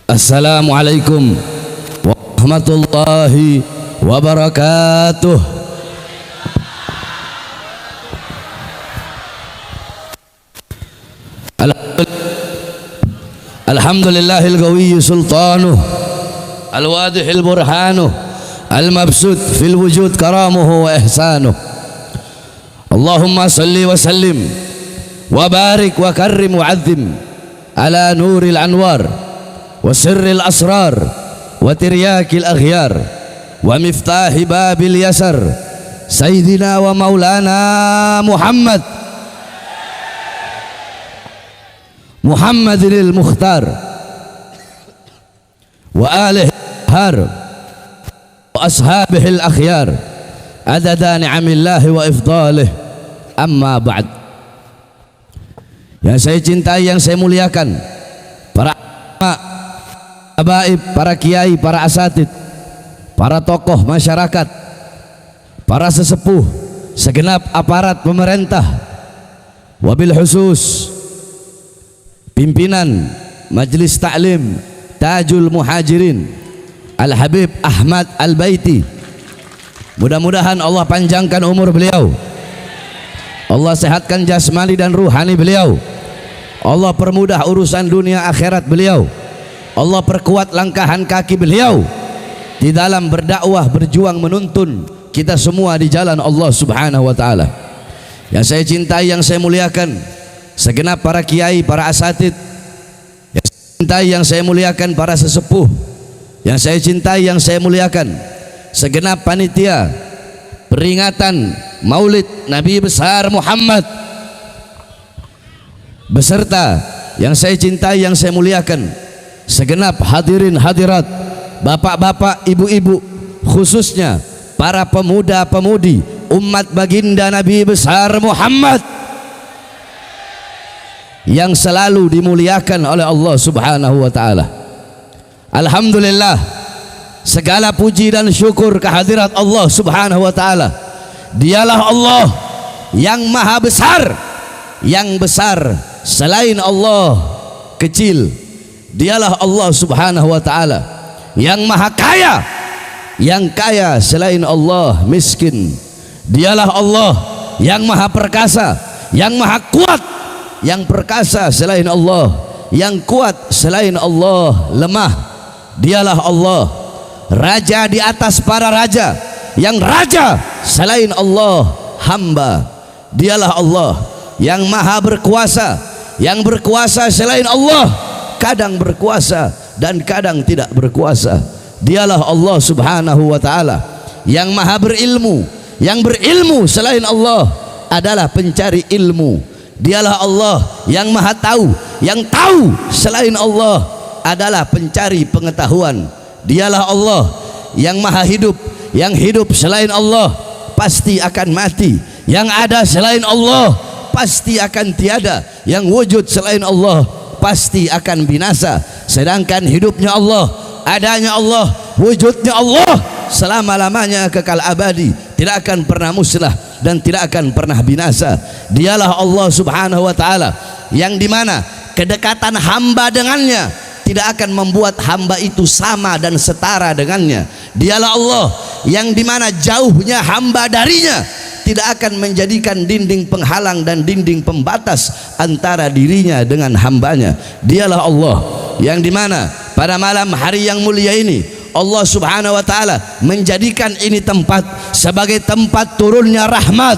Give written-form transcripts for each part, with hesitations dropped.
Assalamualaikum warahmatullahi wabarakatuh. Alhamdulillahil qawiyyi sultanuh, al-wadihil burhanuh, al-mabsut fil wujud karamuhu wa ihsanuh. Allahumma salli wa sallim wa barik wa karrim wa azim ala nuril anwar wa sirril asrar wa tiryakil aghyar wa miftahi babil yasar sayyidina wa maulana Muhammadinil Mukhtar wa alihi har wa ashabihil akhyar adada ni'amillahi wa ifdalih, amma ba'd. Yang saya cintai, yang saya muliakan, para habaib, para kiai, para asatid, para tokoh masyarakat, para sesepuh, segenap aparat pemerintah, wabil khusus pimpinan Majelis Ta'lim Tajul Muhajirin Al-Habib Ahmad Al-Baiti. Mudah-mudahan Allah panjangkan umur beliau, Allah sehatkan jasmani dan ruhani beliau, Allah permudah urusan dunia akhirat beliau, Allah perkuat langkahan kaki beliau di dalam berdakwah, berjuang menuntun kita semua di jalan Allah Subhanahu wa taala. Yang saya cintai, yang saya muliakan, segenap para kiai, para asatid, yang saya cintai, yang saya muliakan, para sesepuh, yang saya cintai, yang saya muliakan, segenap panitia peringatan Maulid Nabi besar Muhammad, beserta yang saya cintai, yang saya muliakan, segenap hadirin hadirat, bapak-bapak, ibu-ibu, khususnya para pemuda-pemudi umat baginda Nabi besar Muhammad yang selalu dimuliakan oleh Allah Subhanahu wa taala. Alhamdulillah, segala puji dan syukur kehadirat Allah Subhanahu wa taala. Dialah Allah yang maha besar, yang besar selain Allah kecil. Dialah Allah Subhanahu wa taala yang maha kaya, yang kaya selain Allah miskin. Dialah Allah yang maha perkasa, yang maha kuat, yang perkasa selain Allah, yang kuat selain Allah lemah. Dialah Allah raja di atas para raja, yang raja selain Allah hamba. Dialah Allah yang maha berkuasa, yang berkuasa selain Allah kadang berkuasa dan kadang tidak berkuasa. Dialah Allah Subhanahu wa taala yang maha berilmu, yang berilmu selain Allah adalah pencari ilmu. Dialah Allah yang maha tahu, yang tahu selain Allah adalah pencari pengetahuan. Dialah Allah yang maha hidup, yang hidup selain Allah pasti akan mati, yang ada selain Allah pasti akan tiada, yang wujud selain Allah pasti akan binasa. Sedangkan hidupnya Allah, adanya Allah, wujudnya Allah selama-lamanya kekal abadi, tidak akan pernah musnah dan tidak akan pernah binasa. Dialah Allah Subhanahu wa taala yang dimana kedekatan hamba dengannya tidak akan membuat hamba itu sama dan setara dengannya. Dialah Allah yang dimana jauhnya hamba darinya tidak akan menjadikan dinding penghalang dan dinding pembatas antara dirinya dengan hambanya. Dialah Allah yang dimana pada malam hari yang mulia ini Allah Subhanahu wa taala menjadikan ini tempat sebagai tempat turunnya rahmat,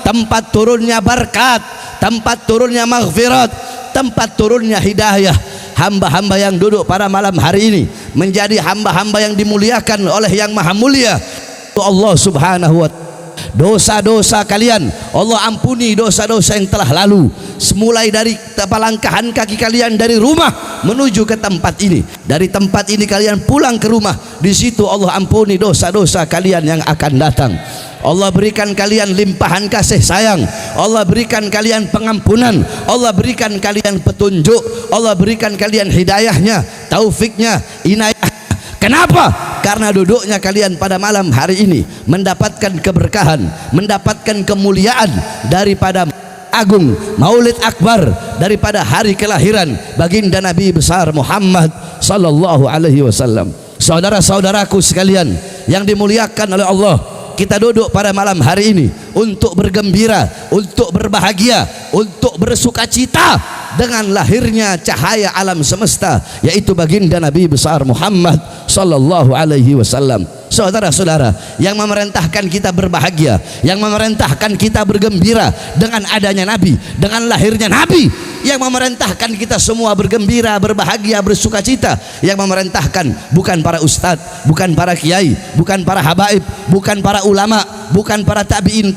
tempat turunnya berkat, tempat turunnya maghfirat, tempat turunnya hidayah. Hamba-hamba yang duduk pada malam hari ini menjadi hamba-hamba yang dimuliakan oleh yang maha mulia Allah Subhanahu wa taala. Dosa-dosa kalian Allah ampuni, dosa-dosa yang telah lalu, semulai dari langkahan kaki kalian dari rumah menuju ke tempat ini, dari tempat ini kalian pulang ke rumah, di situ Allah ampuni dosa-dosa kalian yang akan datang. Allah berikan kalian limpahan kasih sayang, Allah berikan kalian pengampunan, Allah berikan kalian petunjuk, Allah berikan kalian hidayahnya, taufiknya, inayah. Kenapa? Karena duduknya kalian pada malam hari ini mendapatkan keberkahan, mendapatkan kemuliaan daripada agung, Maulid Akbar daripada hari kelahiran baginda Nabi besar Muhammad sallallahu alaihi wasallam. Saudara-saudaraku sekalian yang dimuliakan oleh Allah, kita duduk pada malam hari ini untuk bergembira, untuk berbahagia, untuk bersukacita dengan lahirnya cahaya alam semesta, yaitu baginda Nabi besar Muhammad sallallahu alaihi wasallam. Saudara-saudara, yang memerintahkan kita berbahagia, yang memerintahkan kita bergembira dengan adanya Nabi, dengan lahirnya Nabi, yang memerintahkan kita semua bergembira, berbahagia, bersukacita, yang memerintahkan bukan para ustadz, bukan para kiai, bukan para habaib, bukan para ulama, bukan para tabi'in,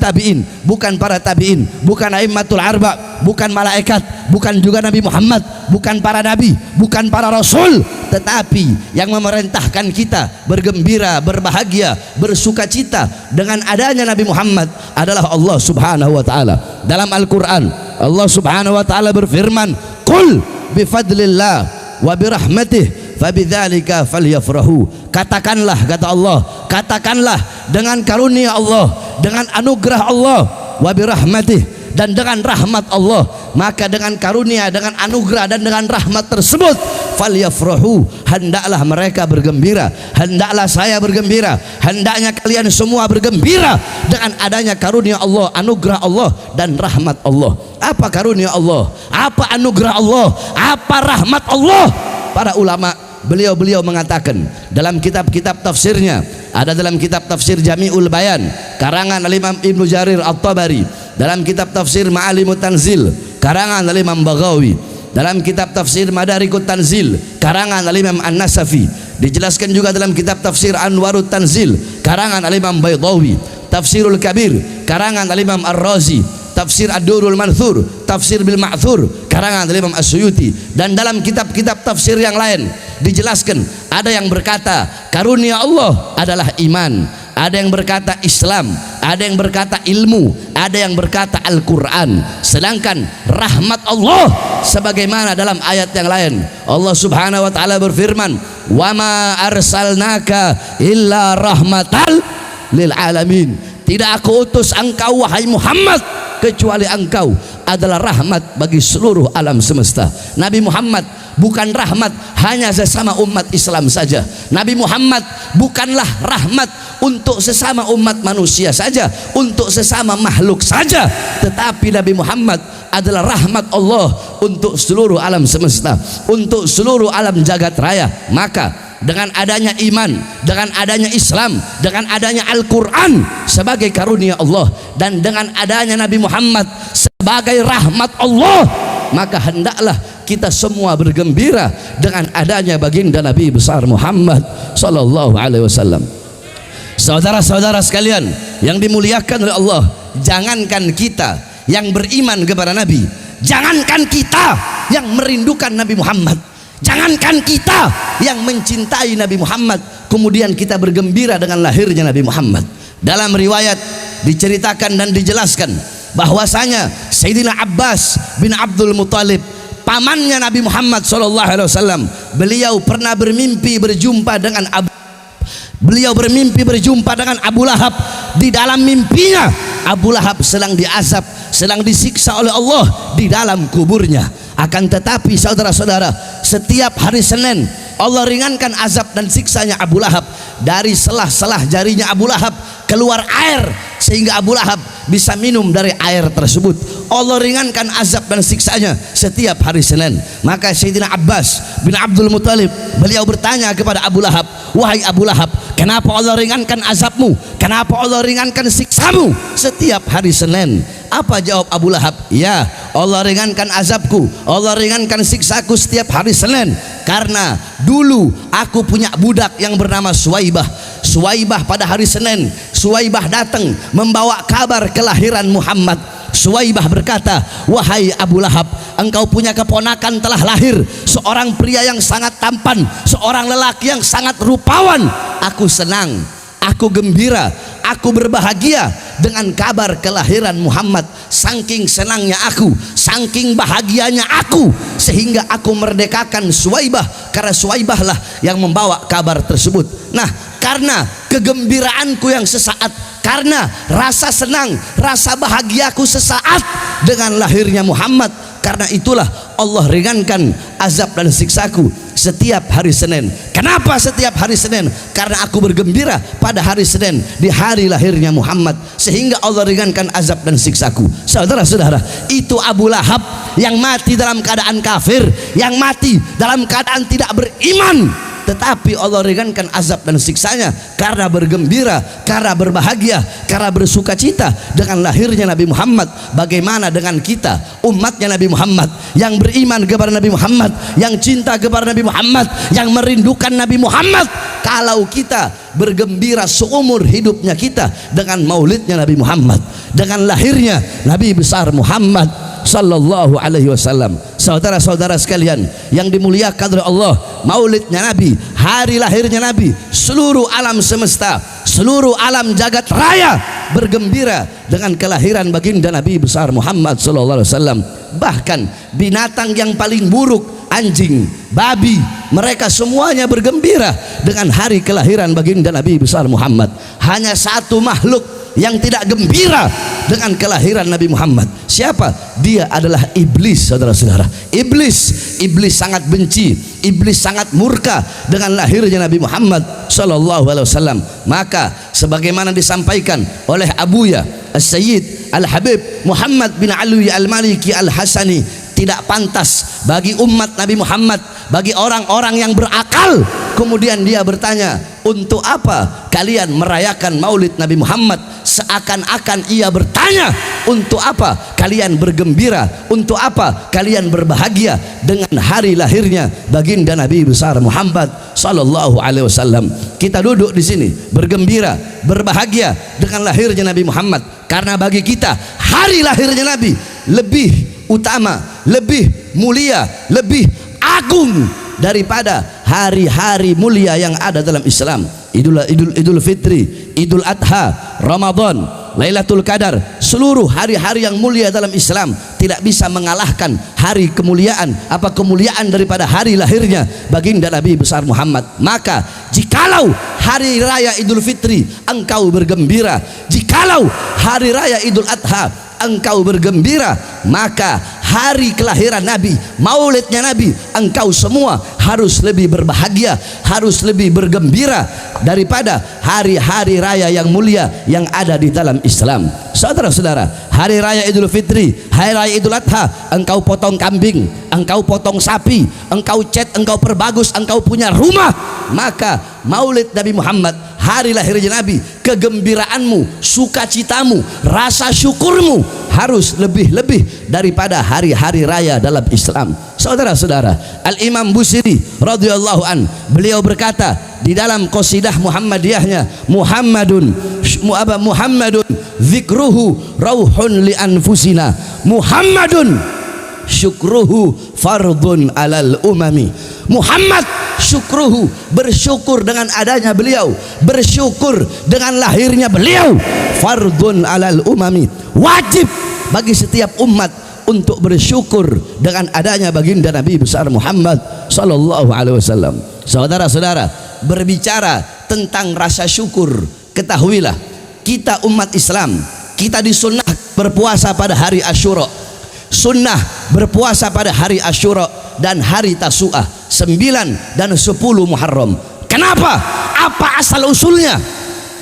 bukan para tabi'in, bukan aimmatul arba, bukan malaikat, bukan juga Nabi Muhammad, bukan para nabi, bukan para rasul, tetapi yang memerintahkan kita bergembira, berbahagia, bersukacita dengan adanya Nabi Muhammad adalah Allah Subhanahu wa taala. Dalam Al-Qur'an Allah Subhanahu wa taala berfirman, "Qul bifadlillah wa birahmatih fabidzalika falyafrahu." Katakanlah, kata Allah, katakanlah dengan karunia Allah, dengan anugerah Allah, wa birahmatih, dan dengan rahmat Allah, maka dengan karunia, dengan anugerah dan dengan rahmat tersebut falyafrahu, hendaklah mereka bergembira, hendaklah saya bergembira, hendaknya kalian semua bergembira dengan adanya karunia Allah, anugerah Allah dan rahmat Allah. Apa karunia Allah? Apa anugerah Allah? Apa rahmat Allah? Para ulama beliau mengatakan dalam kitab-kitab tafsirnya, ada dalam kitab tafsir Jami'ul Bayan karangan Imam Ibnu Jarir At-Tabari, dalam kitab tafsir Ma'alimut Tanzil karangan Imam Baghawi, dalam kitab tafsir Madarikut Tanzil karangan Imam An-Nasafi, dijelaskan juga dalam kitab tafsir Anwarut Tanzil karangan Imam Baydawi, Tafsirul Kabir karangan Imam Ar-Razi, Tafsir Ad-Durul Manthur, Tafsir Bil Ma'thur karangan Imam As-Suyuti, dan dalam kitab-kitab tafsir yang lain dijelaskan, ada yang berkata karunia Allah adalah iman, ada yang berkata Islam, ada yang berkata ilmu, ada yang berkata Al-Quran. Sedangkan rahmat Allah sebagaimana dalam ayat yang lain Allah Subhanahu wa taala berfirman, "Wa ma arsalnaka illa rahmatal lil alamin." Tidak aku utus engkau wahai Muhammad kecuali engkau adalah rahmat bagi seluruh alam semesta. Nabi Muhammad bukan rahmat hanya sesama umat Islam saja. Nabi Muhammad bukanlah rahmat untuk sesama umat manusia saja, untuk sesama makhluk saja, tetapi Nabi Muhammad adalah rahmat Allah untuk seluruh alam semesta, untuk seluruh alam jagat raya. Maka dengan adanya iman, dengan adanya Islam, dengan adanya Al-Quran sebagai karunia Allah, dan dengan adanya Nabi Muhammad sebagai rahmat Allah, maka hendaklah kita semua bergembira dengan adanya baginda Nabi besar Muhammad sallallahu alaihi wasallam. Saudara-saudara sekalian yang dimuliakan oleh Allah, jangankan kita yang beriman kepada Nabi, jangankan kita yang merindukan Nabi Muhammad, jangankan kita yang mencintai Nabi Muhammad, kemudian kita bergembira dengan lahirnya Nabi Muhammad. Dalam riwayat diceritakan dan dijelaskan bahwasanya Sayyidina Abbas bin Abdul Muthalib, pamannya Nabi Muhammad SAW, beliau pernah bermimpi berjumpa dengan Abu Lahab. Di dalam mimpinya Abu Lahab sedang diazab, sedang disiksa oleh Allah di dalam kuburnya. Akan tetapi saudara-saudara, setiap hari Senin Allah ringankan azab dan siksanya Abu Lahab. Dari selah-selah jarinya Abu Lahab keluar air sehingga Abu Lahab bisa minum dari air tersebut. Allah ringankan azab dan siksanya setiap hari Senin. Maka Sayyidina Abbas bin Abdul Muthalib beliau bertanya kepada Abu Lahab, "Wahai Abu Lahab, kenapa Allah ringankan azabmu? Kenapa Allah ringankan siksamu setiap hari Senin?" Apa jawab Abu Lahab? "Ya, Allah ringankan azabku, Allah ringankan siksaku setiap hari Senin karena dulu aku punya budak yang bernama Suwaibah. Suwaibah pada hari Senin, Suwaibah datang membawa kabar kelahiran Muhammad. Suwaibah berkata, 'Wahai Abu Lahab, engkau punya keponakan telah lahir, seorang pria yang sangat tampan, seorang lelaki yang sangat rupawan. Aku senang, aku gembira, aku berbahagia dengan kabar kelahiran Muhammad. Saking senangnya aku, saking bahagianya aku, sehingga aku merdekakan Suwaibah, karena Suwaibah lah yang membawa kabar tersebut.' Nah, karena kegembiraanku yang sesaat, karena rasa senang, rasa bahagiaku sesaat dengan lahirnya Muhammad. Karena itulah Allah ringankan azab dan siksaku setiap hari Senin. Kenapa setiap hari Senin? Karena aku bergembira pada hari Senin, di hari lahirnya Muhammad, sehingga Allah ringankan azab dan siksaku. Saudara-saudara, itu Abu Lahab yang mati dalam keadaan kafir, yang mati dalam keadaan tidak beriman, tetapi Allah ringankan azab dan siksanya karena bergembira, karena berbahagia, karena bersuka cita dengan lahirnya Nabi Muhammad. Bagaimana dengan kita, umatnya Nabi Muhammad, yang beriman kepada Nabi Muhammad, yang cinta kepada Nabi Muhammad, yang merindukan Nabi Muhammad? Kalau kita bergembira seumur hidupnya kita dengan maulidnya Nabi Muhammad, dengan lahirnya Nabi besar Muhammad sallallahu alaihi wasallam. Saudara-saudara sekalian yang dimuliakan oleh Allah, maulidnya Nabi, hari lahirnya Nabi, seluruh alam semesta, seluruh alam jagat raya bergembira dengan kelahiran baginda Nabi besar Muhammad sallallahu alaihi wasallam. Bahkan binatang yang paling buruk, anjing, babi, mereka semuanya bergembira dengan hari kelahiran baginda Nabi besar Muhammad. Hanya satu makhluk yang tidak gembira dengan kelahiran Nabi Muhammad. Siapa? Dia adalah iblis, saudara-saudara. Iblis sangat benci, iblis sangat murka dengan lahirnya Nabi Muhammad sallallahu alaihi wasallam. Maka sebagaimana disampaikan oleh Abuya As-Sayyid Al-Habib Muhammad bin Alwi Al-Maliki Al-Hasani, tidak pantas bagi umat Nabi Muhammad, bagi orang-orang yang berakal, kemudian dia bertanya, untuk apa kalian merayakan maulid Nabi Muhammad? Seakan-akan ia bertanya, untuk apa kalian bergembira, untuk apa kalian berbahagia dengan hari lahirnya baginda Nabi besar Muhammad sallallahu alaihi wasallam. Kita duduk di sini bergembira, berbahagia dengan lahirnya Nabi Muhammad, karena bagi kita hari lahirnya Nabi lebih utama, lebih mulia, lebih agung daripada hari-hari mulia yang ada dalam Islam. Idul Fitri, Idul Adha, Ramadan, Lailatul Qadar, seluruh hari-hari yang mulia dalam Islam tidak bisa mengalahkan hari kemuliaan daripada hari lahirnya baginda Nabi besar Muhammad. Maka jikalau hari raya Idul Fitri engkau bergembira, jikalau hari raya Idul Adha engkau bergembira, maka hari kelahiran Nabi, maulidnya Nabi, engkau semua harus lebih berbahagia, harus lebih bergembira daripada hari-hari raya yang mulia yang ada di dalam Islam. Saudara-saudara, hari raya Idul Fitri, hari raya Idul Adha, engkau potong kambing, engkau potong sapi, engkau cat, engkau perbagus, engkau punya rumah, maka maulid Nabi Muhammad, hari lahirnya Nabi, kegembiraanmu, sukacitamu, rasa syukurmu harus lebih-lebih daripada hari-hari raya dalam Islam. Saudara-saudara, Al-Imam Busiri radhiyallahu an, beliau berkata di dalam qasidah Muhammadiyahnya, Muhammadun zikruhu rauhun li anfusina, Muhammadun syukruhu fardun alal umami. Muhammad syukruhu, bersyukur dengan adanya beliau, bersyukur dengan lahirnya beliau, fardun alal umami, wajib bagi setiap umat untuk bersyukur dengan adanya baginda Nabi besar Muhammad sallallahu alaihi wasallam. Saudara-saudara, berbicara tentang rasa syukur, ketahuilah kita umat Islam, kita disunnah berpuasa pada hari Asyura, sunnah berpuasa pada hari Asyura dan hari Tasu'ah, 9 dan 10 Muharram. Kenapa? Apa asal usulnya?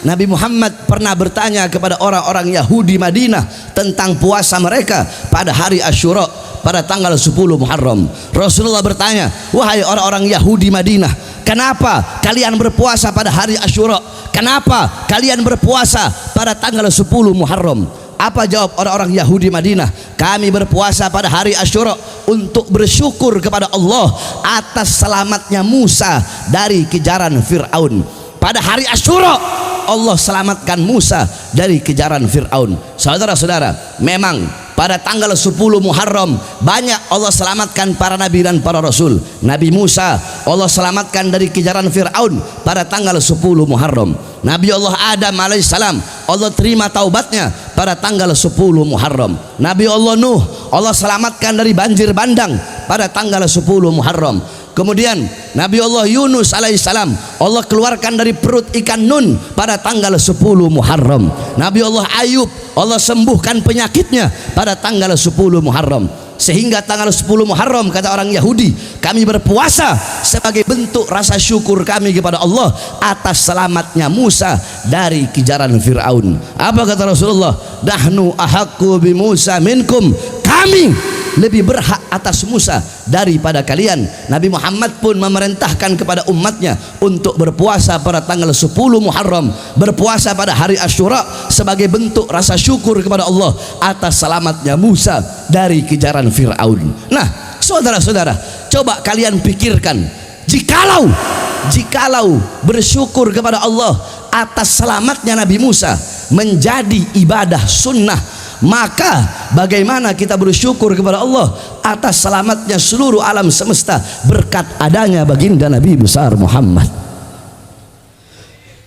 Nabi Muhammad pernah bertanya kepada orang-orang Yahudi Madinah tentang puasa mereka pada hari Asyura, pada tanggal 10 Muharram. Rasulullah bertanya, wahai orang-orang Yahudi Madinah, kenapa kalian berpuasa pada hari Asyura? Kenapa kalian berpuasa pada tanggal 10 Muharram? Apa jawab orang-orang Yahudi Madinah? Kami berpuasa pada hari Asyura untuk bersyukur kepada Allah atas selamatnya Musa dari kejaran Fir'aun. Pada hari Asyura Allah selamatkan Musa dari kejaran Fir'aun. Saudara-saudara, memang pada tanggal 10 Muharram banyak Allah selamatkan para nabi dan para rasul. Nabi Musa Allah selamatkan dari kejaran Fir'aun pada tanggal 10 Muharram. Nabi Allah Adam alaihissalam Allah terima taubatnya pada tanggal 10 Muharram. Nabi Allah Nuh Allah selamatkan dari banjir bandang pada tanggal 10 Muharram. Kemudian Nabi Allah Yunus alaihissalam Allah keluarkan dari perut ikan nun pada tanggal 10 Muharram. Nabi Allah Ayub Allah sembuhkan penyakitnya pada tanggal 10 Muharram. Sehingga tanggal 10 Muharram kata orang Yahudi kami berpuasa sebagai bentuk rasa syukur kami kepada Allah atas selamatnya Musa dari kejaran Fir'aun. Apa kata Rasulullah? Nahnu ahaqqu bi Musa minkum, kami lebih berhak atas Musa daripada kalian. Nabi Muhammad pun memerintahkan kepada umatnya untuk berpuasa pada tanggal 10 Muharram, berpuasa pada hari Asyura sebagai bentuk rasa syukur kepada Allah atas selamatnya Musa dari kejaran Fir'aun. Nah, saudara-saudara, coba kalian pikirkan, jikalau bersyukur kepada Allah atas selamatnya Nabi Musa menjadi ibadah sunnah, maka bagaimana kita bersyukur kepada Allah atas selamatnya seluruh alam semesta berkat adanya baginda Nabi besar Muhammad.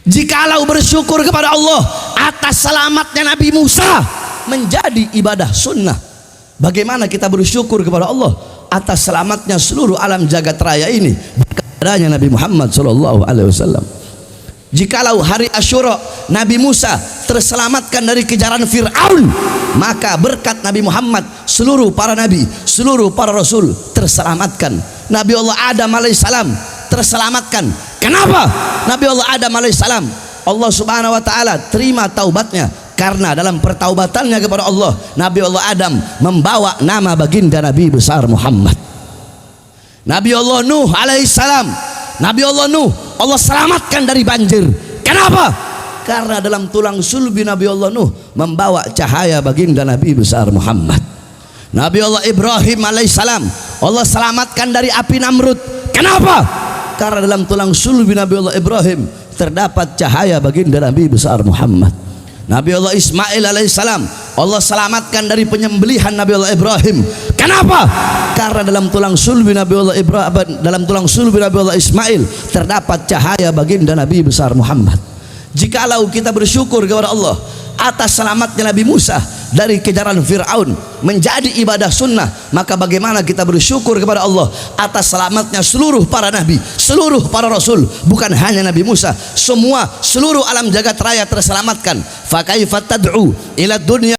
Jikalau bersyukur kepada Allah atas selamatnya Nabi Musa menjadi ibadah sunnah, bagaimana kita bersyukur kepada Allah atas selamatnya seluruh alam jagat raya ini berkat adanya Nabi Muhammad SAW. Jikalau hari Asyura Nabi Musa terselamatkan dari kejaran Fir'aun, maka berkat Nabi Muhammad seluruh para nabi, seluruh para rasul terselamatkan. Nabi Allah Adam alaihissalam terselamatkan. Kenapa? Nabi Allah Adam alaihissalam Allah subhanahu wa ta'ala terima taubatnya, karena dalam pertaubatannya kepada Allah Nabi Allah Adam membawa nama baginda Nabi besar Muhammad. Nabi Allah Nuh alaihissalam, Nabi Allah Nuh Allah selamatkan dari banjir. Kenapa? Karena dalam tulang sulbi Nabi Allah Nuh membawa cahaya baginda Nabi besar Muhammad. Nabi Allah Ibrahim alaihissalam Allah selamatkan dari api Namrud. Kenapa? Karena dalam tulang sulbi Nabi Allah Ibrahim terdapat cahaya baginda Nabi besar Muhammad. Nabi Allah Ismail alaihissalam Allah selamatkan dari penyembelihan Nabi Allah Ibrahim. Kenapa? Karena dalam tulang sulbi Nabi Allah Ibrahim, dalam tulang sulbi Nabi Allah Ismail terdapat cahaya baginda Nabi besar Muhammad. Jikalau kita bersyukur kepada Allah atas selamatnya Nabi Musa dari kejaran Fir'aun menjadi ibadah sunnah, maka bagaimana kita bersyukur kepada Allah atas selamatnya seluruh para nabi, seluruh para rasul, bukan hanya Nabi Musa, semua seluruh alam jagat raya terselamatkan. Fa kaifa tad'u ila dunya